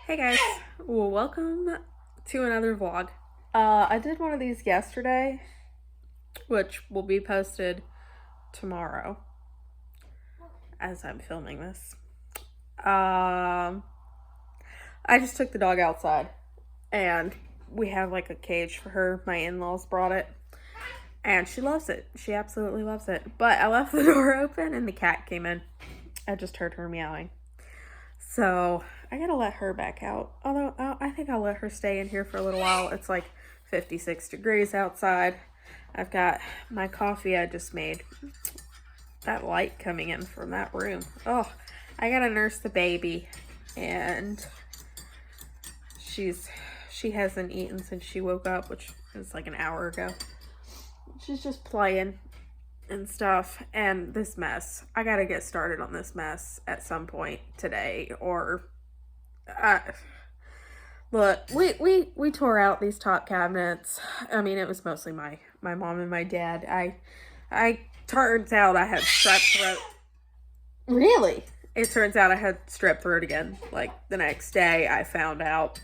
Hey guys, well, welcome to another vlog. I did one of these yesterday, which will be posted tomorrow as I'm filming this. I just took the dog outside and we have like a cage for her. My in-laws brought it and she loves it. She absolutely loves it. But I left the door open and the cat came in. I just heard her meowing. So I gotta let her back out. Although I think I'll let her stay in here for a little while. It's like 56 degrees outside. I've got my coffee I just made. That light coming in from that room. Oh, I gotta nurse the baby. And she hasn't eaten since she woke up, which is like an hour ago. She's just playing and stuff, and this mess. I gotta get started on this mess at some point today, or look, we tore out these top cabinets. I mean, it was mostly my mom and my dad. I turns out I had strep throat. Really? It turns out I had strep throat again. Like the next day I found out.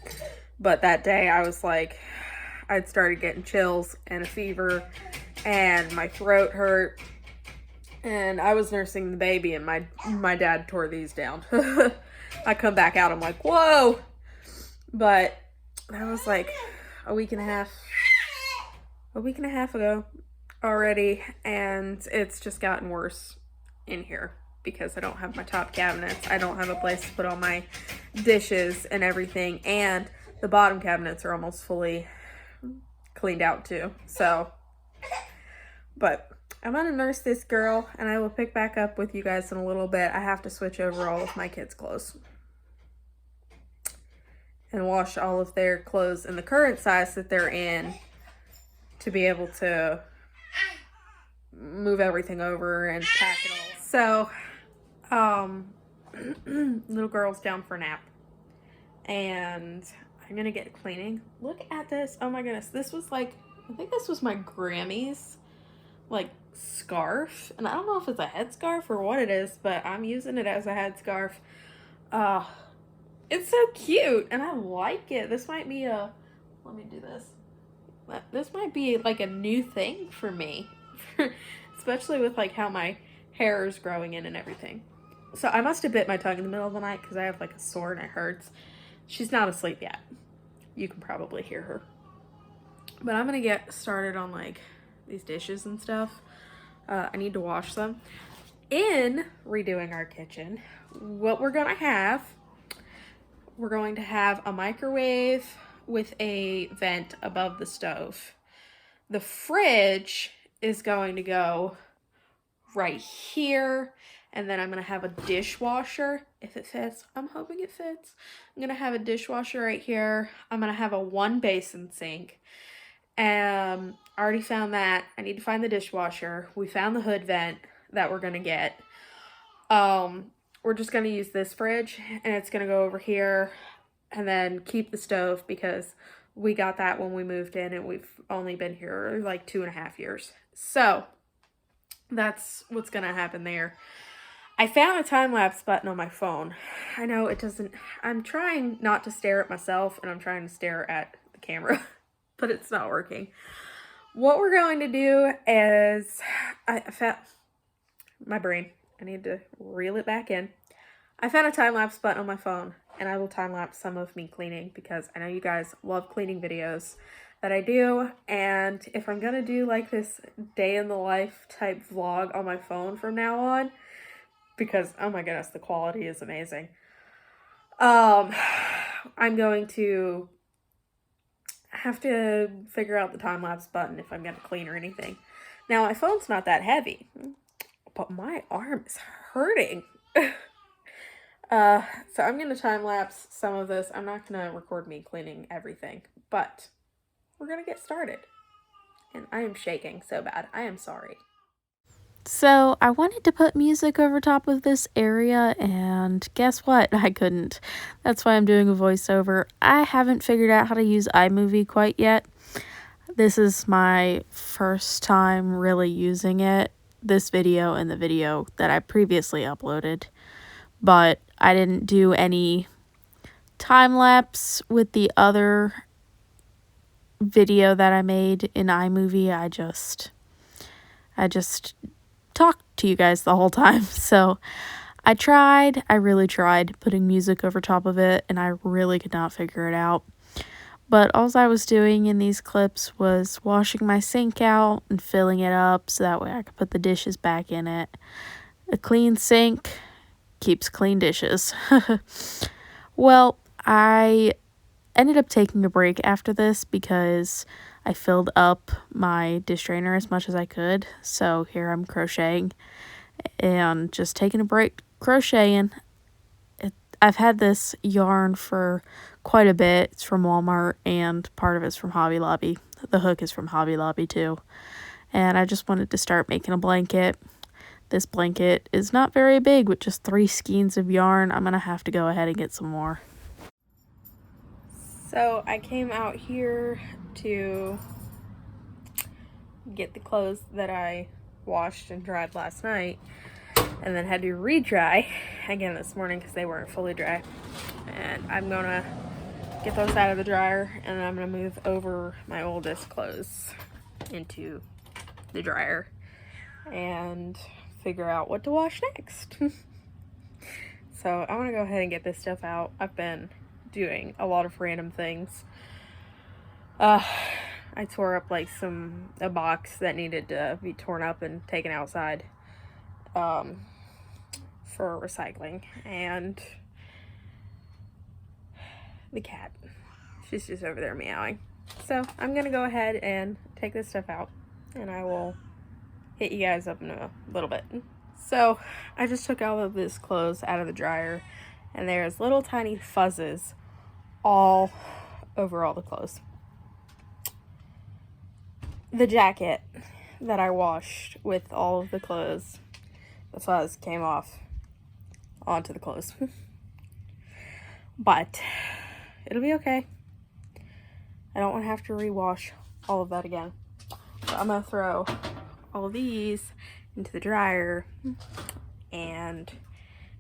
But that day I was like, I'd started getting chills and a fever and my throat hurt. And I was nursing the baby and my dad tore these down. I come back out, I'm like, whoa. But that was like a week and a half ago already, and it's just gotten worse in here because I don't have my top cabinets. I don't have a place to put all my dishes and everything, and the bottom cabinets are almost fully cleaned out too. So, but I'm gonna nurse this girl and I will pick back up with you guys in a little bit. I have to switch over all of my kids' clothes and wash all of their clothes in the current size that they're in to be able to move everything over and pack it all. So, little girl's down for a nap and I'm gonna get cleaning. Look at this. Oh my goodness. This was like, I think this was my Grammy's like scarf, and I don't know if it's a headscarf or what it is, but I'm using it as a headscarf. It's so cute and I like it. This might be a, let me do this. This might be like a new thing for me, especially with like how my hair is growing in and everything. So I must have bit my tongue in the middle of the night because I have like a sore and it hurts. She's not asleep yet. You can probably hear her. But I'm gonna get started on like these dishes and stuff. I need to wash them. In redoing our kitchen, what we're going to have a microwave with a vent above the stove. The fridge is going to go right here, and then I'm going to have a dishwasher, if it fits. I'm hoping it fits. I'm going to have a dishwasher right here. I'm going to have a one basin sink. I already found that. I need to find the dishwasher. We found the hood vent that we're going to get. We're just going to use this fridge, and it's going to go over here, and then keep the stove because we got that when we moved in, and we've only been here like 2.5 years. So that's what's going to happen there. I found a time-lapse button on my phone. I know it doesn't, I'm trying not to stare at myself, and I'm trying to stare at the camera. But it's not working. What we're going to do is, I found my brain. I need to reel it back in. I found a time-lapse button on my phone, and I will time-lapse some of me cleaning because I know you guys love cleaning videos that I do. And if I'm gonna do like this day in the life type vlog on my phone from now on, because oh my goodness, the quality is amazing. I'm going to have to figure out the time-lapse button if I'm going to clean or anything. Now, my phone's not that heavy, but my arm is hurting. So I'm going to time-lapse some of this. I'm not going to record me cleaning everything, but we're going to get started. And I am shaking so bad. I am sorry. So I wanted to put music over top of this area, and guess what? I couldn't. That's why I'm doing a voiceover. I haven't figured out how to use iMovie quite yet. This is my first time really using it, this video and the video that I previously uploaded. But I didn't do any time lapse with the other video that I made in iMovie. I just talked to you guys the whole time. So I really tried putting music over top of it, and I really could not figure it out. But all I was doing in these clips was washing my sink out and filling it up so that way I could put the dishes back in it. A clean sink keeps clean dishes. Well, I ended up taking a break after this because I filled up my dish drainer as much as I could. So here I'm crocheting and just taking a break crocheting. I've had this yarn for quite a bit. It's from Walmart and part of it's from Hobby Lobby. The hook is from Hobby Lobby too. And I just wanted to start making a blanket. This blanket is not very big with just 3 skeins of yarn. I'm going to have to go ahead and get some more. So I came out here to get the clothes that I washed and dried last night, and then had to re-dry again this morning because they weren't fully dry. And I'm gonna get those out of the dryer, and then I'm gonna move over my oldest clothes into the dryer and figure out what to wash next. So I'm gonna go ahead and get this stuff out. I've been doing a lot of random things. I tore up like a box that needed to be torn up and taken outside for recycling, and the cat, she's just over there meowing. So I'm gonna go ahead and take this stuff out, and I will hit you guys up in a little bit. So I just took all of this clothes out of the dryer, and there's little tiny fuzzes all over all the clothes. The jacket that I washed with all of the clothes, the fuzz came off onto the clothes. But it'll be okay. I don't want to have to rewash all of that again. So I'm going to throw all of these into the dryer and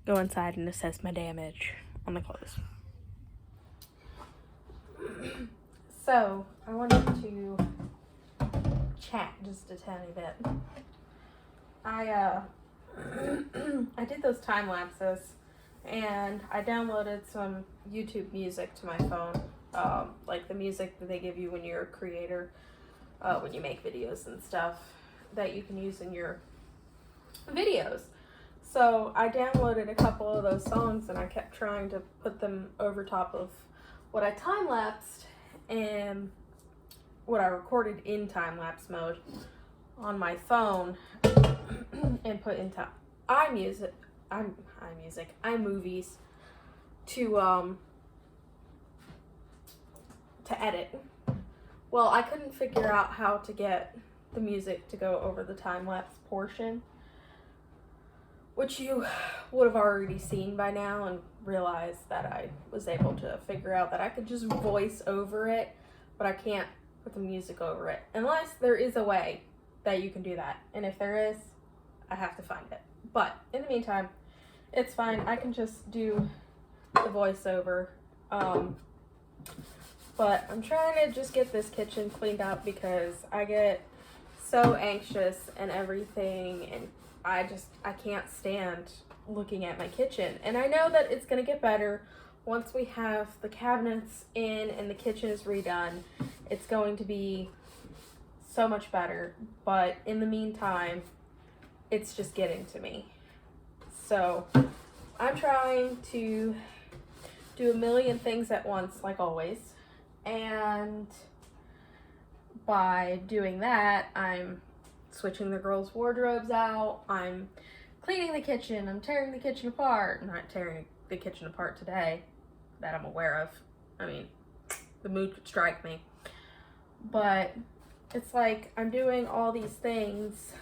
go inside and assess my damage on the clothes. So I wanted to chat just a tiny bit. I did those time lapses, and I downloaded some YouTube music to my phone, like the music that they give you when you're a creator, when you make videos and stuff that you can use in your videos. So I downloaded a couple of those songs, and I kept trying to put them over top of what I time lapsed and what I recorded in time-lapse mode on my phone and put into iMovies to edit. Well, I couldn't figure out how to get the music to go over the time-lapse portion, which you would have already seen by now and realized that I was able to figure out that I could just voice over it, but I can't put the music over it unless there is a way that you can do that. And if there is, I have to find it. But in the meantime, it's fine. I can just do the voiceover. But I'm trying to just get this kitchen cleaned up because I get so anxious and everything, and I can't stand looking at my kitchen. And I know that it's gonna get better once we have the cabinets in and the kitchen is redone. It's going to be so much better, but in the meantime, it's just getting to me. So I'm trying to do a million things at once, like always, and by doing that, I'm switching the girls' wardrobes out, I'm cleaning the kitchen, I'm tearing the kitchen apart. I'm not tearing the kitchen apart today that I'm aware of. I mean, the mood could strike me. But it's like I'm doing all these things,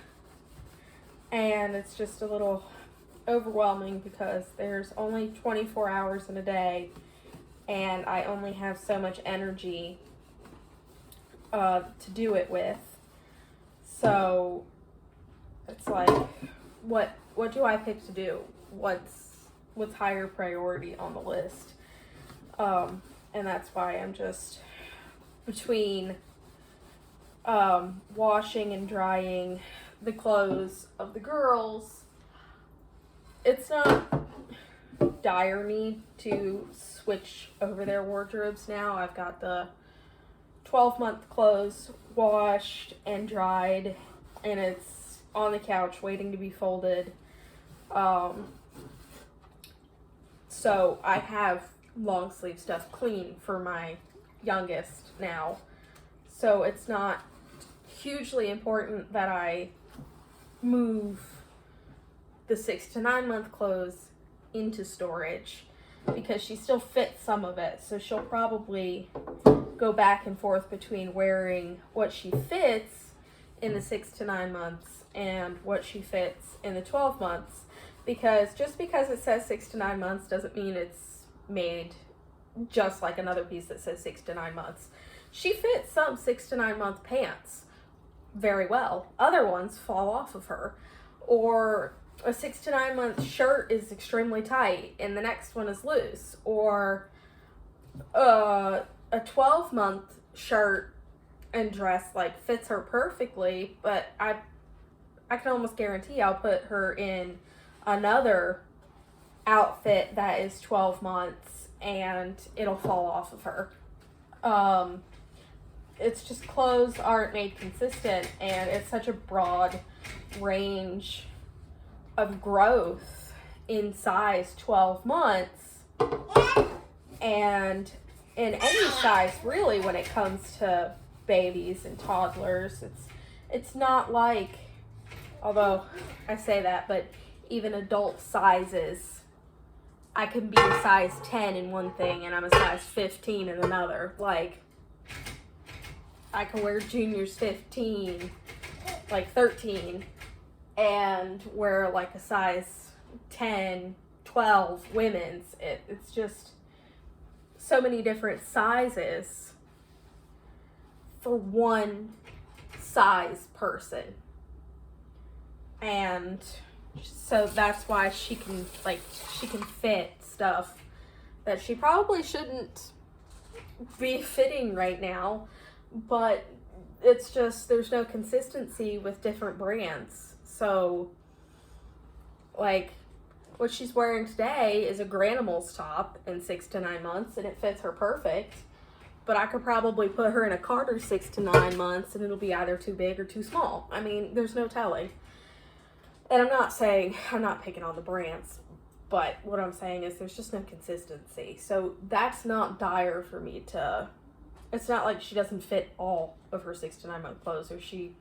and it's just a little overwhelming because there's only 24 hours in a day, and I only have so much energy to do it with. So it's like, what do I pick to do? What's higher priority on the list? And that's why I'm just between washing and drying the clothes of the girls. It's not dire need to switch over their wardrobes now. I've got the 12-month clothes washed and dried, and it's on the couch waiting to be folded. So I have long sleeve stuff clean for my youngest now. So it's not hugely important that I move the 6 to 9 month clothes into storage, because she still fits some of it. So she'll probably go back and forth between wearing what she fits in the 6 to 9 months and what she fits in the 12 months. Because just because it says 6 to 9 months doesn't mean it's made just like another piece that says 6 to 9 months. She fits some 6 to 9 month pants very well. Other ones fall off of her. Or a 6 to 9 month shirt is extremely tight and the next one is loose. Or a 12-month shirt and dress like fits her perfectly, but I can almost guarantee I'll put her in another outfit that is 12 months and it'll fall off of her. It's just clothes aren't made consistent, and it's such a broad range of growth in size 12 months, and in any size really when it comes to babies and toddlers. It's not like, although I say that, but even adult sizes, I can be a size 10 in one thing and I'm a size 15 in another. Like, I can wear juniors 15, like 13, and wear like a size 10, 12 women's. It's just so many different sizes for one size person. And so that's why she can fit stuff that she probably shouldn't be fitting right now, but it's just there's no consistency with different brands. So like what she's wearing today is a Granimals top in 6 to 9 months and it fits her perfect, but I could probably put her in a Carter 6 to 9 months and it'll be either too big or too small. I mean, there's no telling. And I'm not picking on the brands, but what I'm saying is there's just no consistency. So that's not dire for me to, it's not like she doesn't fit all of her 6 to 9 month clothes, or she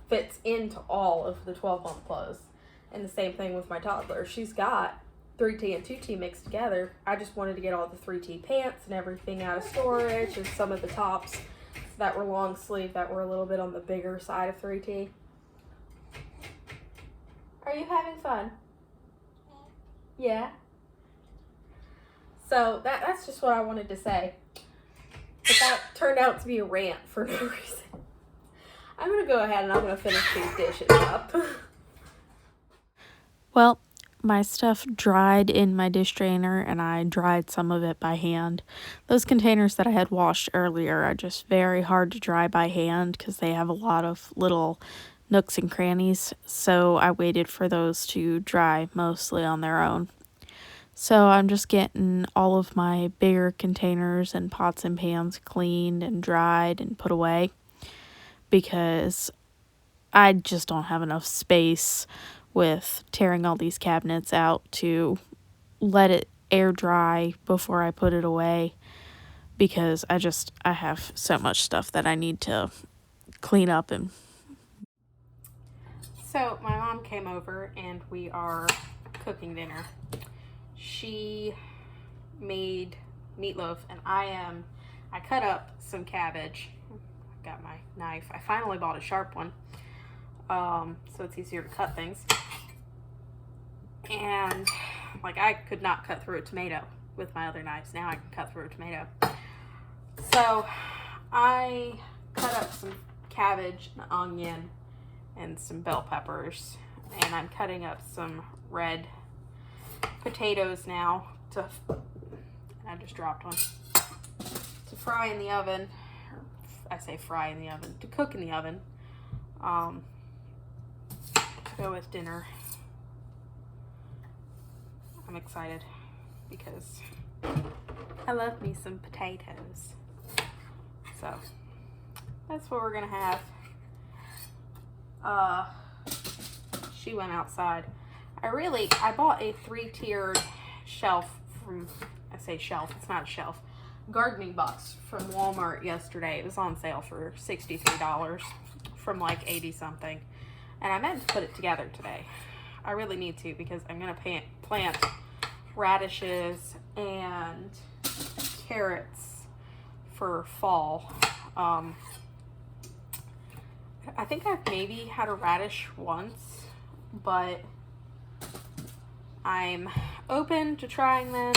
fits into all of the 12-month clothes. And the same thing with my toddler. She's got 3T and 2T mixed together. I just wanted to get all the 3T pants and everything out of storage, and some of the tops that were long sleeve that were a little bit on the bigger side of 3T. Are you having fun? Yeah? So that's just what I wanted to say. But that turned out to be a rant for no reason. I'm going to go ahead and I'm going to finish these dishes up. Well, my stuff dried in my dish drainer and I dried some of it by hand. Those containers that I had washed earlier are just very hard to dry by hand because they have a lot of little nooks and crannies, so I waited for those to dry mostly on their own. So I'm just getting all of my bigger containers and pots and pans cleaned and dried and put away because I just don't have enough space with tearing all these cabinets out to let it air dry before I put it away, because I have so much stuff that I need to clean up. And so my mom came over and we are cooking dinner. She made meatloaf and I cut up some cabbage. I got my knife. I finally bought a sharp one, so it's easier to cut things. And like, I could not cut through a tomato with my other knives. Now I can cut through a tomato. So I cut up some cabbage, an onion, and some bell peppers, and I'm cutting up some red potatoes now. And I just dropped one. To fry in the oven. Or I say fry in the oven. To cook in the oven. To go with dinner. I'm excited because I love me some potatoes. So that's what we're gonna have. She went outside. I bought a 3-tiered shelf from, I say shelf, it's not a shelf, gardening box from Walmart yesterday. It was on sale for $63 from like 80 something. And I meant to put it together today. I really need to because I'm gonna plant radishes and carrots for fall. I think I've maybe had a radish once, but I'm open to trying them,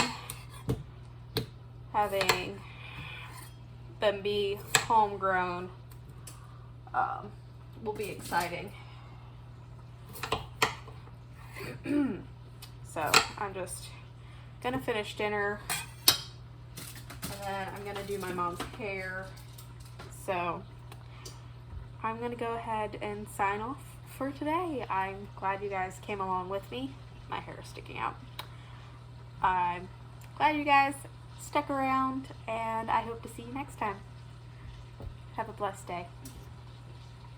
having them be homegrown. Will be exciting. So I'm just gonna finish dinner and then I'm gonna do my mom's hair. So I'm gonna go ahead and sign off for today. I'm glad you guys came along with me. My hair is sticking out. I'm glad you guys stuck around, and I hope to see you next time. Have a blessed day.